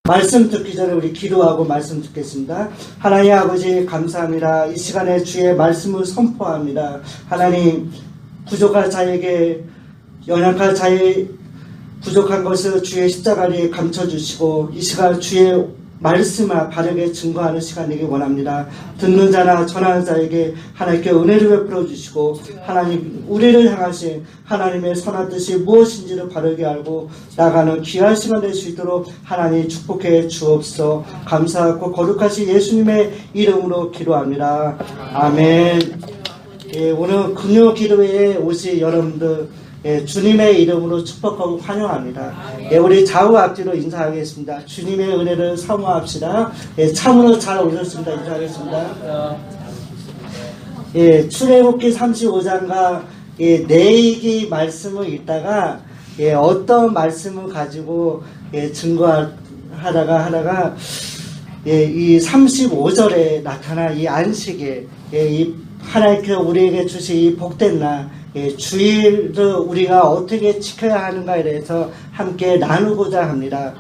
말씀 듣기 전에 우리 기도하고 말씀 듣겠습니다. 하나님 아버지 감사합니다. 이 시간에 주의 말씀을 선포합니다. 하나님 부족한 자에게 연약한 자의 부족한 것을 주의 십자가에 감춰주시고 이 시간 주의 말씀을 바르게 증거하는 시간 되기 원합니다. 듣는 자나 전하는 자에게 하나님께 은혜를 베풀어 주시고 하나님 우리를 향하신 하나님의 선한 뜻이 무엇인지를 바르게 알고 나가는 귀한 시간 될 수 있도록 하나님 축복해 주옵소서. 감사하고 거룩하신 예수님의 이름으로 기도합니다. 아멘. 오늘 금요 기도회에 오신 여러분들 주님의 이름으로 축복하고 환영합니다. 우리 좌우 앞뒤로 인사하겠습니다. 주님의 은혜를 사모합시다. 참으로 잘 오셨습니다. 인사하겠습니다. 출애굽기 35장과 내이기 말씀을 읽다가 어떤 말씀을 가지고 증거하다가 이 35절에 나타난 이 안식일, 이 하나님께서 우리에게 주신 이 복된 날, 주일을 우리가 어떻게 지켜야 하는가에 대해서 함께 나누고자 합니다.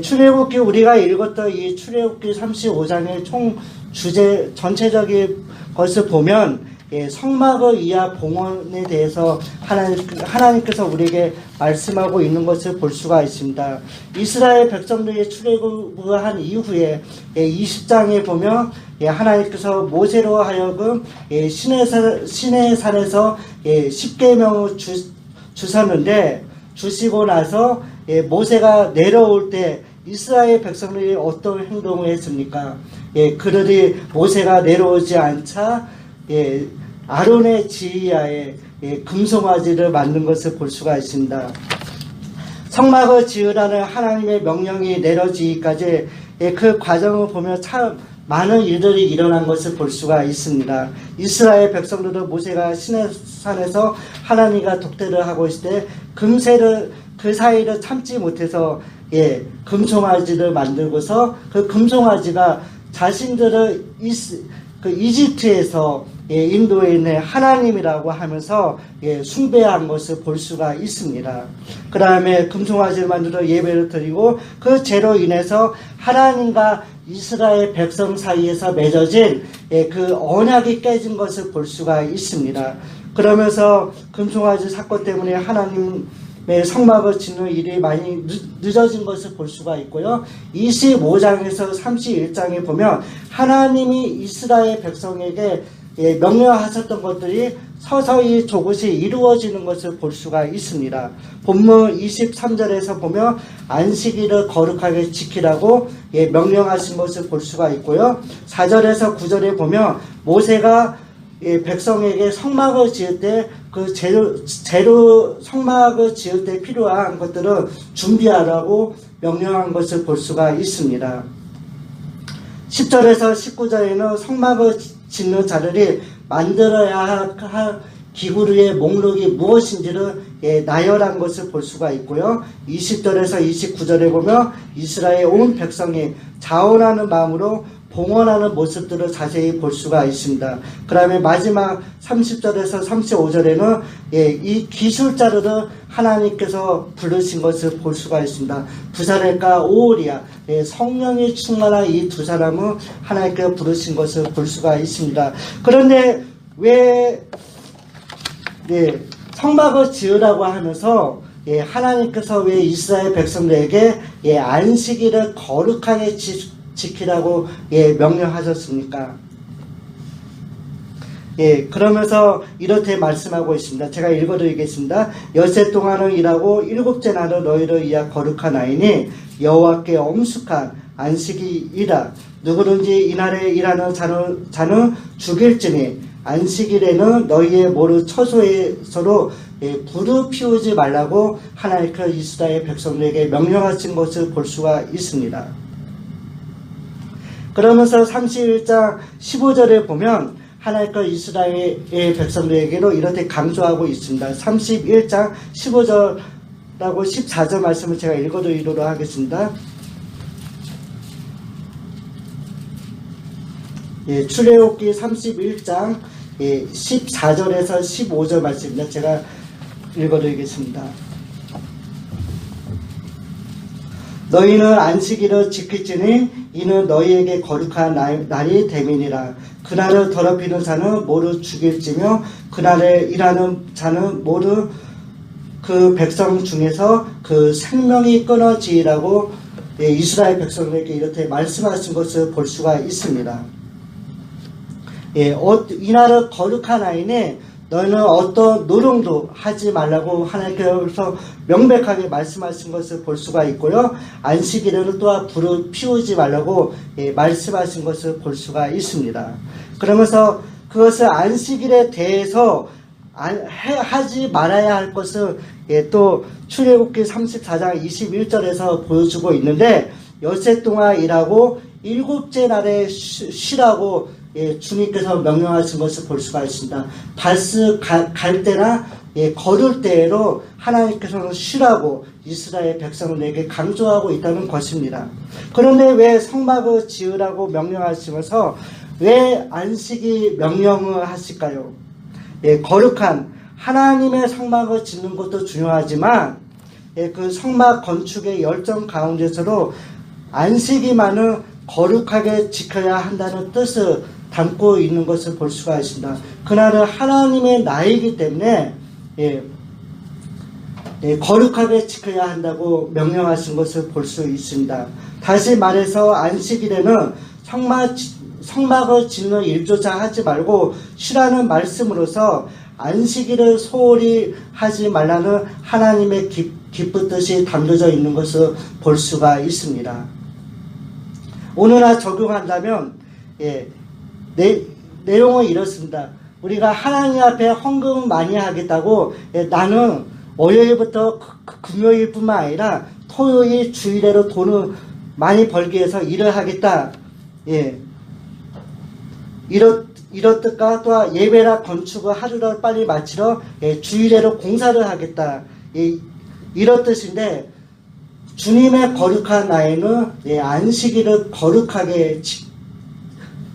출애굽기 우리가 읽었던 이 출애굽기 35장의 총 주제 전체적인 것을 보면 성막을 이하 봉헌에 대해서 하나님께서 우리에게 말씀하고 있는 것을 볼 수가 있습니다. 이스라엘 백성들이 출애굽을 한 이후에 20장에 보면 하나님께서 모세로 하여금 시내산에서 10계명을 주셨는데 주시고 나서 모세가 내려올 때 이스라엘 백성들이 어떤 행동을 했습니까? 그들이 모세가 내려오지 않자 아론의 지휘하에 금송아지를 만든 것을 볼 수가 있습니다. 성막을 지으라는 하나님의 명령이 내려지기까지 그 과정을 보면 참 많은 일들이 일어난 것을 볼 수가 있습니다. 이스라엘 백성들은 모세가 시내산에서 하나님과 독대를 하고 있을 때 금세를 그 사이를 참지 못해서 금송아지를 만들고서 그 금송아지가 자신들을 이집트에서 인도에 있는 하나님이라고 하면서 숭배한 것을 볼 수가 있습니다. 그 다음에 금송아지를 만들어 예배를 드리고 그 죄로 인해서 하나님과 이스라엘 백성 사이에서 맺어진 그 언약이 깨진 것을 볼 수가 있습니다. 그러면서 금송아지 사건 때문에 하나님의 성막을 짓는 일이 많이 늦어진 것을 볼 수가 있고요. 25장에서 31장에 보면 하나님이 이스라엘 백성에게 명령하셨던 것들이 서서히 조금씩 이루어지는 것을 볼 수가 있습니다. 본문 23절에서 보면 안식일을 거룩하게 지키라고 명령하신 것을 볼 수가 있고요. 4절에서 9절에 보면 모세가 백성에게 성막을 지을 때 그 재료 성막을 지을 때 필요한 것들을 준비하라고 명령한 것을 볼 수가 있습니다. 10절에서 19절에는 성막을 짓는 자들이 만들어야 할 기구류의 목록이 무엇인지를 나열한 것을 볼 수가 있고요. 20절에서 29절에 보면 이스라엘 온 백성이 자원하는 마음으로 봉헌하는 모습들을 자세히 볼 수가 있습니다. 그 다음에 마지막 30절에서 35절에는 이 기술자들을 하나님께서 부르신 것을 볼 수가 있습니다. 부사렐과 오홀이야, 성령이 충만한 이 두 사람은 하나님께서 부르신 것을 볼 수가 있습니다. 그런데 왜 성막을 지으라고 하면서 하나님께서 왜 이스라엘 백성들에게 안식일을 거룩하게 지키라고 명령하셨습니까? 그러면서 이렇게 말씀하고 있습니다. 제가 읽어드리겠습니다. 엿새 동안은 일하고 일곱째 날은 너희를 위하여 거룩한 아이니 여호와께 엄숙한 안식이이라. 누구든지 이날에 일하는 자는 죽일지니 안식일에는 너희의 모를 처소에서로 불을 피우지 말라고 하나님께서 이스라엘 백성들에게 명령하신 것을 볼 수가 있습니다. 그러면서 31장 15절에 보면 하나님께서 이스라엘 백성들에게로 이렇게 강조하고 있습니다. 31장 15절하고 14절 말씀을 제가 읽어드리도록 하겠습니다. 출애굽기 31장 14절에서 15절 말씀입니다. 제가 읽어드리겠습니다. 너희는 안식일을 지킬지니 이는 너희에게 거룩한 날이 됨이니라. 그날을 더럽히는 자는 모두 죽일지며 그날에 일하는 자는 모두 그 백성 중에서 그 생명이 끊어지라고 이스라엘 백성에게 이렇게 말씀하신 것을 볼 수가 있습니다. 이날을 거룩한 아이니 너희는 어떤 노동도 하지 말라고 하나님께서 명백하게 말씀하신 것을 볼 수가 있고요. 안식일에는 또한 불을 피우지 말라고 말씀하신 것을 볼 수가 있습니다. 그러면서 그것을 안식일에 대해서 하지 말아야 할 것을 또 출애굽기 34장 21절에서 보여주고 있는데 엿새 동안 일하고 일곱째 날에 쉬라고 주님께서 명령하신 것을 볼 수가 있습니다. 발스 갈 때나 걸을 때로 하나님께서는 쉬라고 이스라엘 백성들에게 강조하고 있다는 것입니다. 그런데 왜 성막을 지으라고 명령하시면서 왜 안식이 명령을 하실까요? 거룩한 하나님의 성막을 짓는 것도 중요하지만 그 성막 건축의 열정 가운데서도 안식일만은 거룩하게 지켜야 한다는 뜻을 담고 있는 것을 볼 수가 있습니다. 그날은 하나님의 날이기 때문에 거룩하게 지켜야 한다고 명령하신 것을 볼 수 있습니다. 다시 말해서 안식일에는 성막을 짓는 일조차 하지 말고 쉬라는 말씀으로서 안식일을 소홀히 하지 말라는 하나님의 깊은 뜻이 담겨져 있는 것을 볼 수가 있습니다. 오늘날 적용한다면 내용은 이렇습니다. 우리가 하나님 앞에 헌금 많이 하겠다고 나는 월요일부터 금요일뿐만 아니라 토요일 주일에로 돈을 많이 벌기 위해서 일을 하겠다. 이런 뜻과 또 예배나 건축을 하루를 빨리 마치러 주일에로 공사를 하겠다. 이런 뜻인데 주님의 거룩한 날에는 안식일을 거룩하게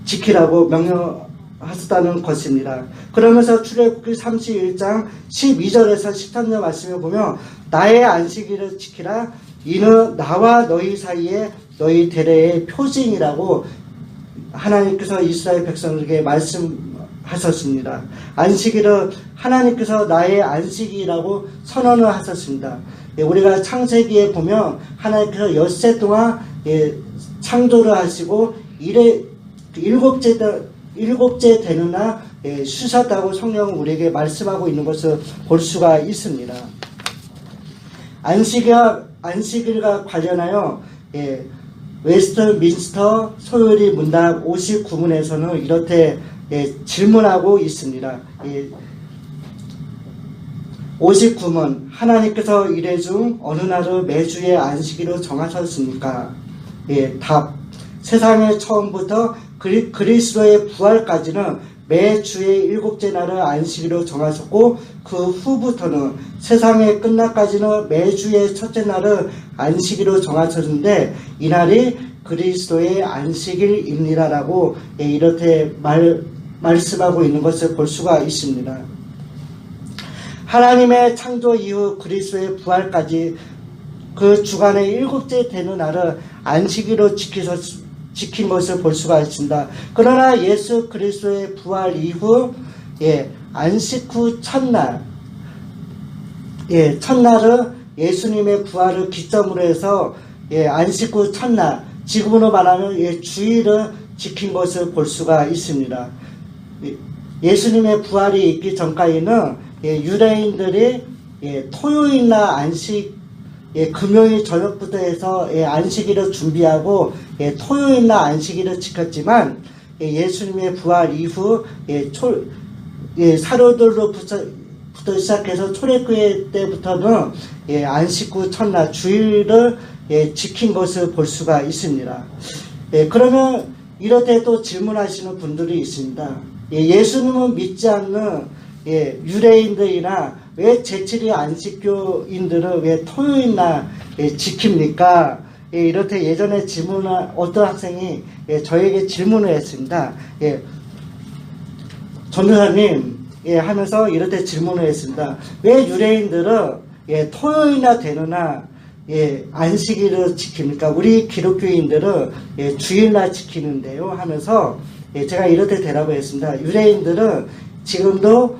지키라고 명령하셨다는 것입니다. 그러면서 출애굽기 31장 12절에서 13절 말씀을 보면 나의 안식일을 지키라 이는 나와 너희 사이에 너희 대대의 표징이라고 하나님께서 이스라엘 백성들에게 말씀하셨습니다. 안식일을 하나님께서 나의 안식이라고 선언을 하셨습니다. 우리가 창세기에 보면 하나님께서 엿새 동안 창조를 하시고 일곱째 되는 날 쉬셨다고 성령은 우리에게 말씀하고 있는 것을 볼 수가 있습니다. 안식일과 관련하여 웨스트민스터 소요리 문답 59문에서는 이렇게 질문하고 있습니다. 59문 하나님께서 이래 중 어느 날을 매주의 안식일로 정하셨습니까? 답 세상의 처음부터 그리스도의 부활까지는 매주의 일곱째 날을 안식일로 정하셨고 그 후부터는 세상의 끝날까지는 매주의 첫째 날을 안식일로 정하셨는데 이날이 그리스도의 안식일입니다라고 이렇게 말씀하고 있는 것을 볼 수가 있습니다. 하나님의 창조 이후 그리스도의 부활까지 그 주간의 일곱째 되는 날을 안식일로 지킨 것을 볼 수가 있습니다. 그러나 예수 그리스도의 부활 이후 안식 후 첫날 첫날은 예수님의 부활을 기점으로 해서 안식 후 첫날 지금으로 말하면 주일을 지킨 것을 볼 수가 있습니다. 예수님의 부활이 있기 전까지는 유대인들이 토요일날 안식 금요일 저녁부터 해서 안식일을 준비하고 토요일날 안식일을 지켰지만 예수님의 부활 이후 사도들로부터 시작해서 초대교회 때부터는 안식 후 첫날 주일을 지킨 것을 볼 수가 있습니다. 그러면 이렇게 또 질문하시는 분들이 있습니다. 예수님은 믿지 않는 유대인들이나 왜 제7일 안식교인들은 왜 토요일날 지킵니까? 이렇게 예전에 질문한 어떤 학생이 저에게 질문을 했습니다. 전도사님 하면서 이렇게 질문을 했습니다. 왜 유대인들은 토요일날 되는 날 안식일을 지킵니까? 우리 기독교인들은 주일날 지키는데요 하면서 제가 이렇게 대답을 했습니다. 유대인들은 지금도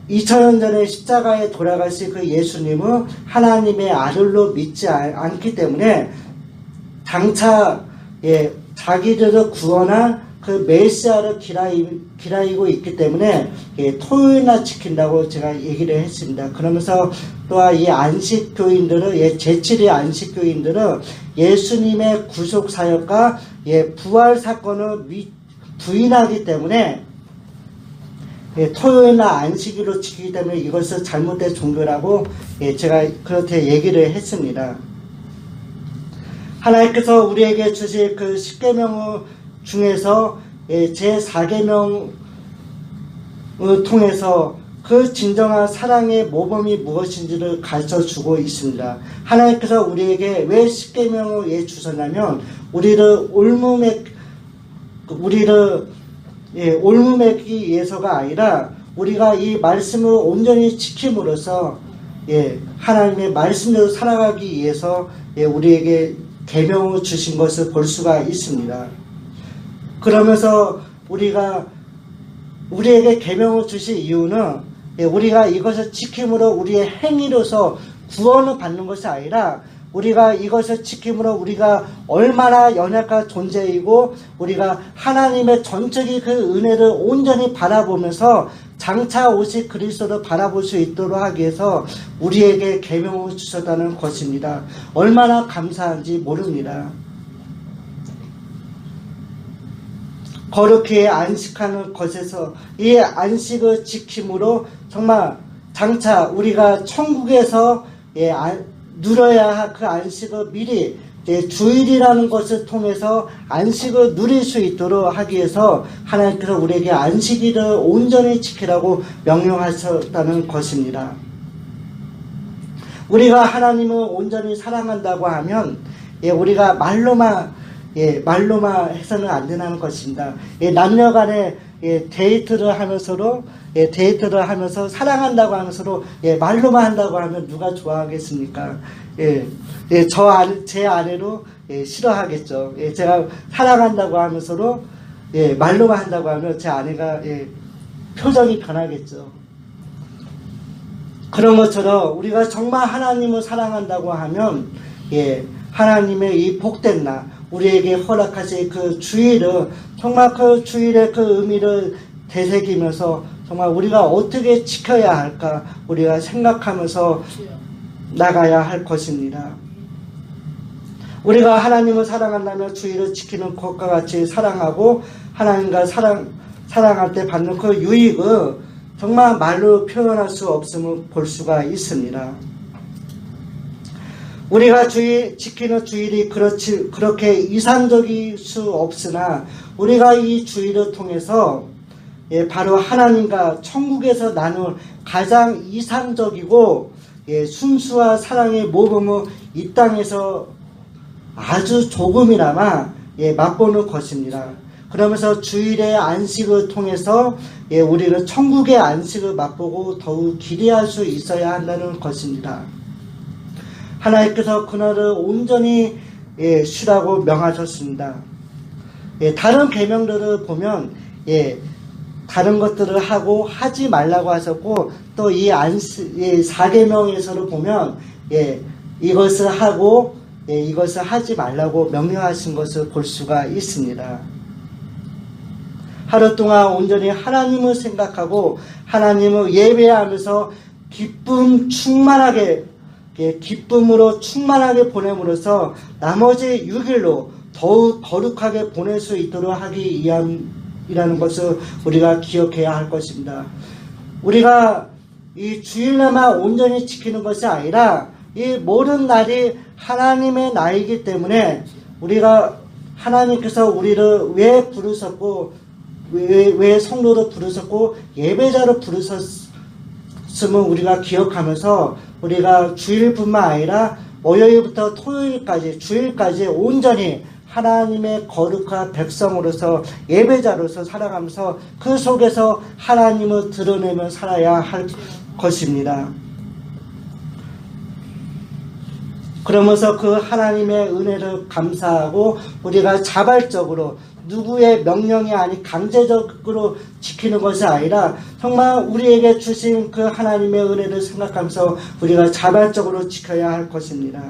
2000년 전에 십자가에 돌아가신 그 예수님은 하나님의 아들로 믿지 않기 때문에 장차 자기들을 구원한 그 메시아를 기다리고 있기 때문에 토요일날 지킨다고 제가 얘기를 했습니다. 그러면서 또한 이 안식교인들은 제7의 안식교인들은 예수님의 구속사역과 부활 사건을 부인하기 때문에 토요일날 안식일로 지키기 때문에 이것을 잘못된 종교라고 제가 그렇게 얘기를 했습니다. 하나님께서 우리에게 주실 그 10계명 중에서 제4계명을 통해서 그 진정한 사랑의 모범이 무엇인지를 가르쳐주고 있습니다. 하나님께서 우리에게 왜 10계명을 주셨냐면 우리를 올무매기 위해서가 아니라 우리가 이 말씀을 온전히 지킴으로써 하나님의 말씀대로 살아가기 위해서 우리에게 계명을 주신 것을 볼 수가 있습니다. 그러면서 우리에게 계명을 주신 이유는 우리가 이것을 지킴으로 우리의 행위로서 구원을 받는 것이 아니라 우리가 이것을 지킴으로 우리가 얼마나 연약한 존재이고 우리가 하나님의 전적인 그 은혜를 온전히 바라보면서 장차 오실 그리스도를 바라볼 수 있도록 하기 위해서 우리에게 계명을 주셨다는 것입니다. 얼마나 감사한지 모릅니다. 거룩히 안식하는 것에서 이 안식을 지킴으로 정말 장차 우리가 천국에서 누려야 할 그 안식을 미리 주일이라는 것을 통해서 안식을 누릴 수 있도록 하기 위해서 하나님께서 우리에게 안식일을 온전히 지키라고 명령하셨다는 것입니다. 우리가 하나님을 온전히 사랑한다고 하면 우리가 말로만 해서는 안 되는 것입니다. 남녀간에 데이트를 하면서 사랑한다고 하면서도 말로만 한다고 하면 누가 좋아하겠습니까? 제 아내로 싫어하겠죠. 제가 사랑한다고 하면서도 말로만 한다고 하면 제 아내가 표정이 변하겠죠. 그런 것처럼 우리가 정말 하나님을 사랑한다고 하면 하나님의 이 복된 날 우리에게 허락하신 그 주일을 정말 그 주일의 그 의미를 되새기면서 정말 우리가 어떻게 지켜야 할까 우리가 생각하면서 나가야 할 것입니다. 우리가 하나님을 사랑한다면 주일을 지키는 것과 같이 사랑하고 하나님과 사랑할 때 받는 그 유익은 정말 말로 표현할 수 없음을 볼 수가 있습니다. 우리가 지키는 주일이 그렇게 이상적일 수 없으나 우리가 이 주일을 통해서 바로 하나님과 천국에서 나눌 가장 이상적이고 순수한 사랑의 모범을 이 땅에서 아주 조금이나마 맛보는 것입니다. 그러면서 주일의 안식을 통해서 우리는 천국의 안식을 맛보고 더욱 기대할 수 있어야 한다는 것입니다. 하나님께서 그날을 온전히 쉬라고 명하셨습니다. 다른 계명들을 보면 다른 것들을 하고 하지 말라고 하셨고 또 이 4계명에서를 보면 이것을 하고 이것을 하지 말라고 명령하신 것을 볼 수가 있습니다. 하루 동안 온전히 하나님을 생각하고 하나님을 예배하면서 기쁨으로 충만하게 보냄으로써 나머지 6일로 더욱 거룩하게 보낼 수 있도록 하기 위함이라는 것을 우리가 기억해야 할 것입니다. 우리가 이 주일날만 온전히 지키는 것이 아니라 이 모든 날이 하나님의 날이기 때문에 하나님께서 우리를 왜 부르셨고 왜 성도로 부르셨고 예배자로 부르셨음을 우리가 기억하면서 우리가 주일뿐만 아니라 월요일부터 토요일까지 주일까지 온전히 하나님의 거룩한 백성으로서 예배자로서 살아가면서 그 속에서 하나님을 드러내며 살아야 할 것입니다. 그러면서 그 하나님의 은혜를 감사하고 우리가 자발적으로 누구의 명령이 아닌 강제적으로 지키는 것이 아니라 정말 우리에게 주신 그 하나님의 은혜를 생각하면서 우리가 자발적으로 지켜야 할 것입니다.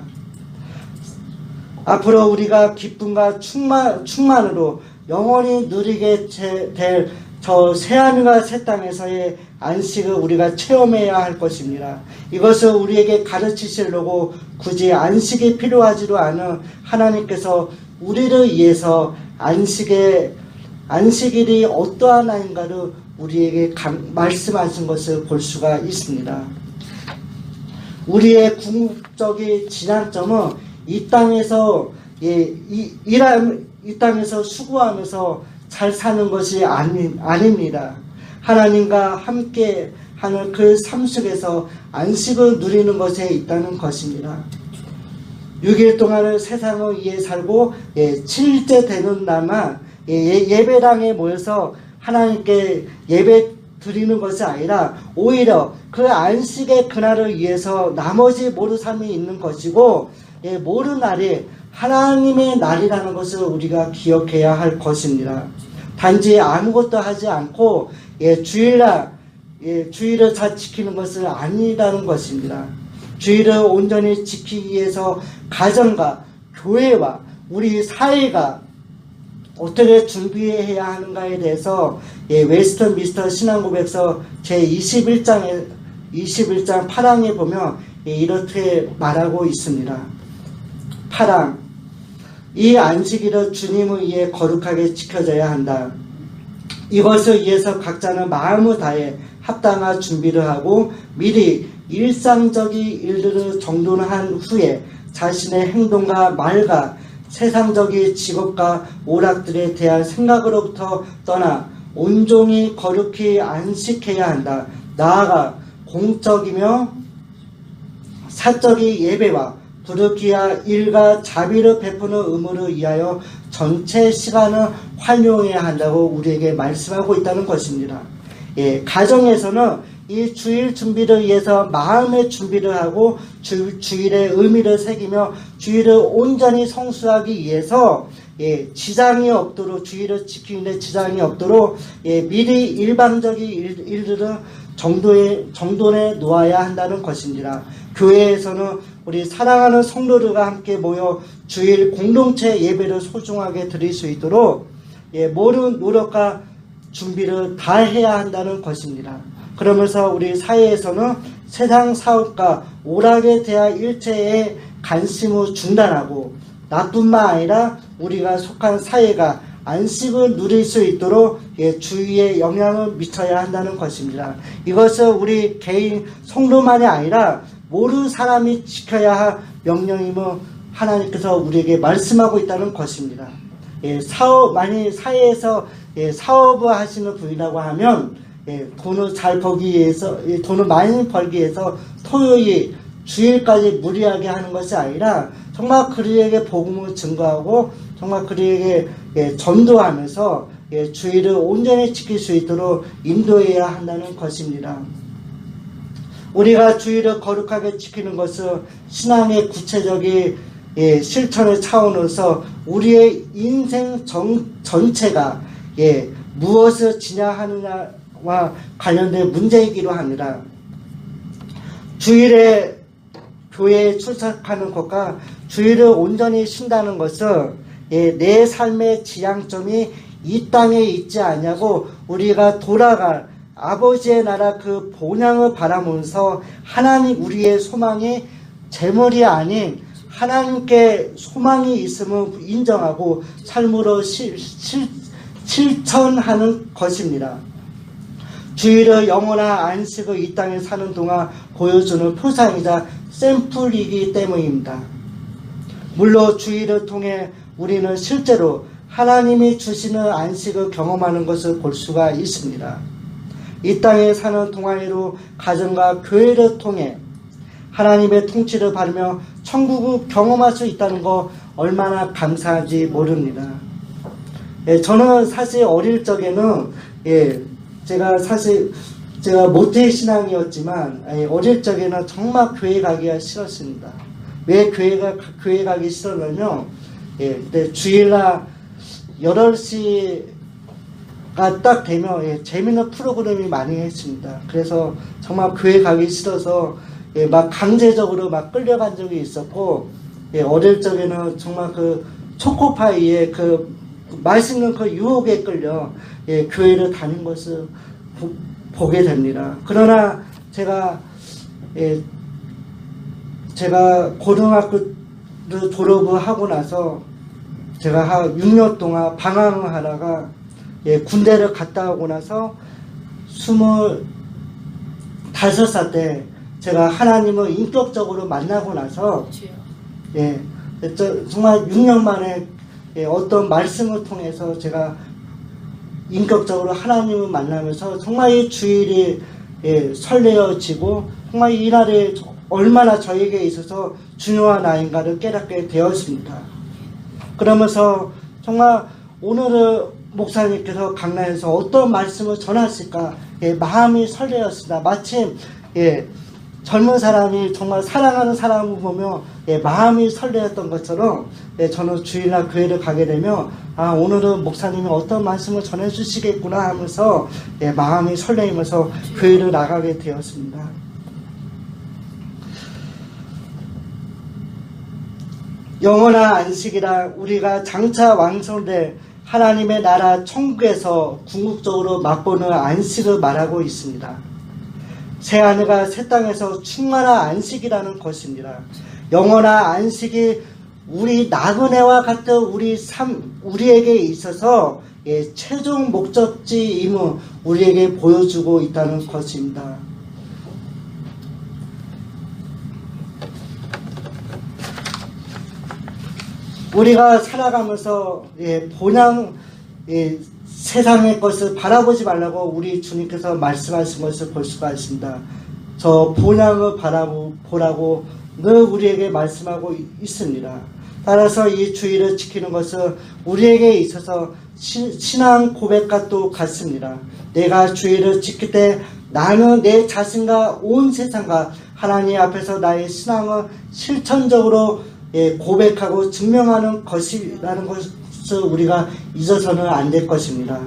앞으로 우리가 기쁨과 충만으로 영원히 누리게 될 저 새하늘과 새 땅에서의 안식을 우리가 체험해야 할 것입니다. 이것을 우리에게 가르치시려고 굳이 안식이 필요하지도 않은 하나님께서 우리를 위해서 안식일이 어떠한 아인가를 우리에게 말씀하신 것을 볼 수가 있습니다. 우리의 궁극적인 진앙점은 이 땅에서 이 땅에서 수고하면서 잘 사는 것이 아닙니다. 하나님과 함께 하는 그 삶 속에서 안식을 누리는 것에 있다는 것입니다. 6일 동안은 세상을 위해 살고 7일째 되는 날만 예배당에 모여서 하나님께 예배 드리는 것이 아니라 오히려 그 안식의 그날을 위해서 나머지 모든 삶이 있는 것이고 모든 날이 하나님의 날이라는 것을 우리가 기억해야 할 것입니다. 단지 아무것도 하지 않고 주일을 잘 지키는 것은 아니라는 것입니다. 주일을 온전히 지키기 위해서 가정과 교회와 우리 사회가 어떻게 준비해야 하는가에 대해서 웨스턴미스터 신앙고백서 제21장 8항에 보면 이렇게 말하고 있습니다. 8항, 이 안식일은 주님을 위해 거룩하게 지켜져야 한다. 이것을 위해서 각자는 마음을 다해 합당한 준비를 하고 미리 일상적인 일들을 정돈한 후에 자신의 행동과 말과 세상적인 직업과 오락들에 대한 생각으로부터 떠나 온종일 거룩히 안식해야 한다. 나아가 공적이며 사적인 예배와 부르기와 일과 자비를 베푸는 의무를 위하여 전체 시간을 활용해야 한다고 우리에게 말씀하고 있다는 것입니다. 가정에서는 이 주일 준비를 위해서 마음의 준비를 하고 주일의 의미를 새기며 주일을 온전히 성수하기 위해서 지장이 없도록 주일을 지키는데 지장이 없도록 미리 일방적인 일들은 정돈해 놓아야 한다는 것입니다. 교회에서는 우리 사랑하는 성도들과 함께 모여 주일 공동체 예배를 소중하게 드릴 수 있도록 모든 노력과 준비를 다 해야 한다는 것입니다. 그러면서 우리 사회에서는 세상 사업과 오락에 대한 일체의 관심을 중단하고 나뿐만 아니라 우리가 속한 사회가 안식을 누릴 수 있도록 주위에 영향을 미쳐야 한다는 것입니다. 이것은 우리 개인 성도만이 아니라 모든 사람이 지켜야 할 명령임을 하나님께서 우리에게 말씀하고 있다는 것입니다. 만약 사회에서 사업을 하시는 분이라고 하면 돈을 잘 벌기 위해서 돈을 많이 벌기 위해서 토요일 주일까지 무리하게 하는 것이 아니라 정말 그들에게 복음을 증거하고 정말 그들에게 전도하면서 주일을 온전히 지킬 수 있도록 인도해야 한다는 것입니다. 우리가 주일을 거룩하게 지키는 것은 신앙의 구체적인 실천의 차원에서 우리의 인생 전체가 무엇을 지향하느냐와 관련된 문제이기도 합니다. 주일에 교회에 출석하는 것과 주일을 온전히 쉰다는 것은 내 삶의 지향점이 이 땅에 있지 않냐고 우리가 돌아갈 아버지의 나라 그 본향을 바라보면서 하나님 우리의 소망이 재물이 아닌 하나님께 소망이 있음을 인정하고 삶으로 실천하는 것입니다. 주일의 영원한 안식을 이 땅에 사는 동안 보여주는 표상이자 샘플이기 때문입니다. 물론 주일을 통해 우리는 실제로 하나님이 주시는 안식을 경험하는 것을 볼 수가 있습니다. 이 땅에 사는 동안에도 가정과 교회를 통해 하나님의 통치를 받으며 천국을 경험할 수 있다는 거 얼마나 감사한지 모릅니다. 저는 사실 어릴 적에는 제가 모태 신앙이었지만 어릴 적에는 정말 교회 가기가 싫었습니다. 왜 교회 가기 싫었냐면, 근데 주일날 8시가 딱 되면 재밌는 프로그램이 많이 했습니다. 그래서 정말 교회 가기 싫어서 막 강제적으로 막 끌려간 적이 있었고, 어릴 적에는 정말 그 초코파이에 그 맛있는 그 유혹에 끌려 교회를 다닌 것을 보게 됩니다. 그러나 제가 고등학교를 졸업을 하고 나서 제가 6년 동안 방황을 하다가 군대를 갔다 오고 나서 25살 때 제가 하나님을 인격적으로 만나고 나서 정말 6년 만에 어떤 말씀을 통해서 제가 인격적으로 하나님을 만나면서 정말 이 주일이 설레어지고 정말 이 날이 얼마나 저에게 있어서 중요한 날인가를 깨닫게 되었습니다. 그러면서 정말 오늘은 목사님께서 강단에서 어떤 말씀을 전하실까 마음이 설레었습니다. 마침 젊은 사람이 정말 사랑하는 사람을 보며 마음이 설레었던 것처럼 저는 주일날 교회를 가게 되면 오늘은 목사님이 어떤 말씀을 전해주시겠구나 하면서 마음이 설레면서 교회를 나가게 되었습니다. 영원한 안식이라 우리가 장차 완성될 하나님의 나라 천국에서 궁극적으로 맛보는 안식을 말하고 있습니다. 새하늘과 새 땅에서 충만한 안식이라는 것입니다. 영원한 안식이 우리 나그네와 같은 우리에게 있어서 최종 목적지임을 우리에게 보여주고 있다는 것입니다. 우리가 살아가면서 본향 세상의 것을 바라보지 말라고 우리 주님께서 말씀하신 것을 볼 수가 있습니다. 저 본향을 보라고 늘 우리에게 말씀하고 있습니다. 따라서 이 주의를 지키는 것은 우리에게 있어서 신앙 고백과 또 같습니다. 내가 주의를 지킬 때 나는 내 자신과 온 세상과 하나님 앞에서 나의 신앙을 실천적으로 고백하고 증명하는 것이라는 것을 우리가 잊어서는 안 될 것입니다.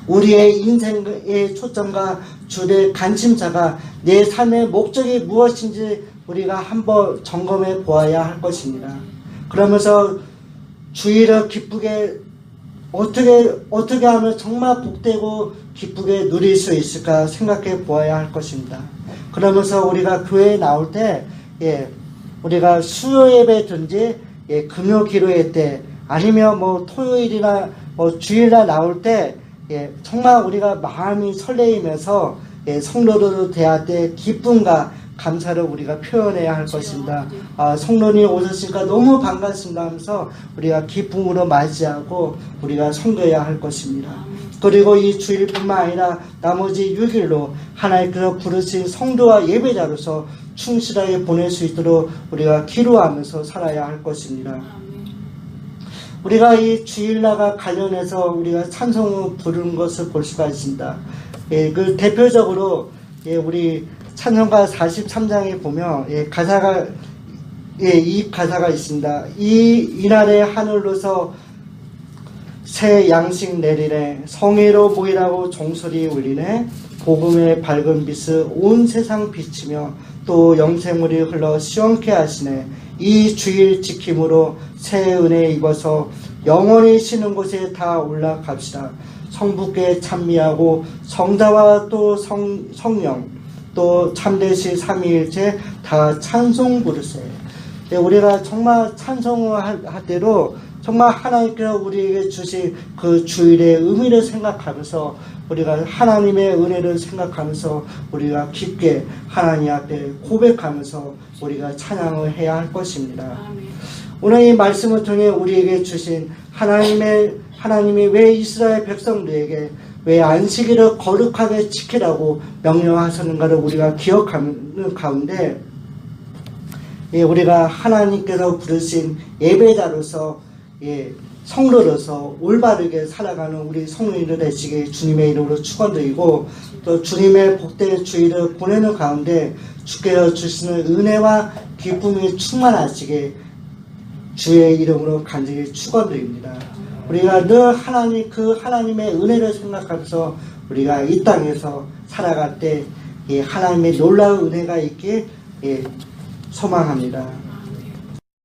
우리의 인생의 초점과 주된 관심사가 내 삶의 목적이 무엇인지 우리가 한번 점검해 보아야 할 것입니다. 그러면서 주일을 기쁘게 어떻게 하면 정말 복되고 기쁘게 누릴 수 있을까 생각해 보아야 할 것입니다. 그러면서 우리가 교회에 나올 때 우리가 수요 예배든지 금요 기도회 때 아니면 토요일이나 주일날 나올 때 정말 우리가 마음이 설레이면서 성도들을 대할 때 기쁨과 감사를 우리가 표현해야 할 것입니다. 성도님 오셨으니까 너무 반갑습니다 하면서 우리가 기쁨으로 맞이하고 우리가 섬겨야 할 것입니다. 그리고 이 주일뿐만 아니라 나머지 6일로 하나님께서 부르신 성도와 예배자로서 충실하게 보낼 수 있도록 우리가 기도하면서 살아야 할 것입니다. 우리가 이 주일날과 관련해서 우리가 찬송을 부르는 것을 볼 수가 있습니다. 그 대표적으로 우리 찬송가 43장에 보면 가사가 이 가사가 있습니다. 이날의 하늘로서 새 양식 내리네 성회로 모이라고 종소리 울리네 복음의 밝은 빛을 온 세상 비치며 또 영생물이 흘러 시원케 하시네 이 주일 지킴으로 새 은혜 입어서 영원히 쉬는 곳에 다 올라갑시다. 성부께 찬미하고 성자와 또 성령 또 참되시 삼위일체 다 찬송 부르세. 우리가 정말 찬송을 할 때로 정말 하나님께서 우리에게 주신 그 주일의 의미를 생각하면서 우리가 하나님의 은혜를 생각하면서 우리가 깊게 하나님 앞에 고백하면서 우리가 찬양을 해야 할 것입니다. 오늘 이 말씀을 통해 우리에게 주신 하나님이 왜 이스라엘 백성들에게 왜 안식일을 거룩하게 지키라고 명령하셨는가를 우리가 기억하는 가운데 우리가 하나님께서 부르신 예배자로서 성도로서 올바르게 살아가는 우리 성도인들 되시길 주님의 이름으로 축원드리고 또 주님의 복된 주일을 보내는 가운데 주께서 주시는 은혜와 기쁨이 충만하시게 주의 이름으로 간절히 축원드립니다. 우리가 늘 하나님의 은혜를 생각하면서 우리가 이 땅에서 살아갈 때 하나님의 놀라운 은혜가 있게 소망합니다.